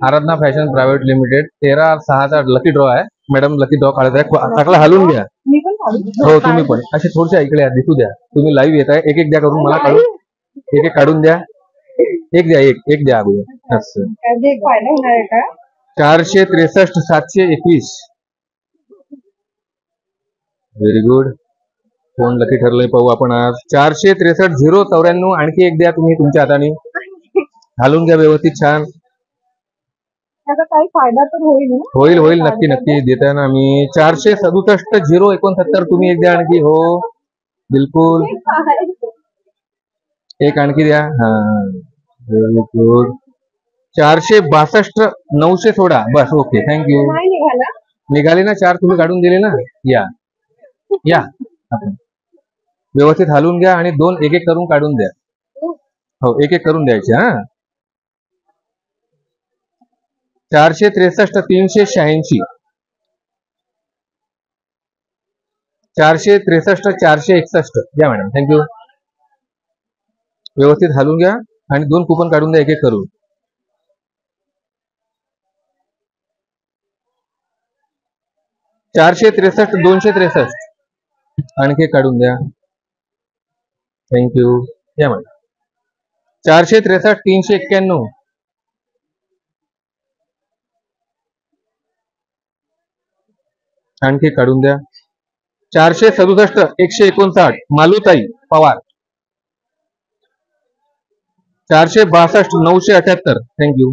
आराधना fashion private limited 13/6चा lucky draw आहे. Madam lucky draw काढत आहे. टाकला हलवून घ्या. हो तुम्ही पण असे थोडेसे ऐकले दिसू द्या. तुम्ही लाईव्ह येत आहे. एक एक द्या करून मला काढून एक एक काढून द्या. एक द्या एक द्या अगोदर असं. 463 721. Very good. कोण लकी ठरलंय पाहू आपण आज. 463 094. आणखी एक द्या तुम्ही तुमच्या हाताने. घालून घ्या व्यवस्थित छान. त्याचा काही फायदा तर होईल. होईल होईल नक्की नक्की देताय ना मी. 467 069. तुम्ही एक द्या आणखी. हो बिलकुल. एक आणखी द्या. हा व्हेरी गुड. 462 916. बस ओके थँक्यू. निघाले ना 4 तुम्ही काढून दिले ना. या या आपण व्यवस्थित हलवून घ्या आणि 2 एक एक करून काढून द्या. हो एक एक करून द्यायचे. हा 463 386. 463 461. द्या मॅडम थँक्यू. व्यवस्थित हलवून घ्या आणि 2 कुपन काढून द्या एक एक करून. 463 263. आणखी काढून द्या. थँक्यू. या मॅडम. 463 391. आणखी काढून द्या. 467 159. मालूताई पवार. 462 978. थँक्यू.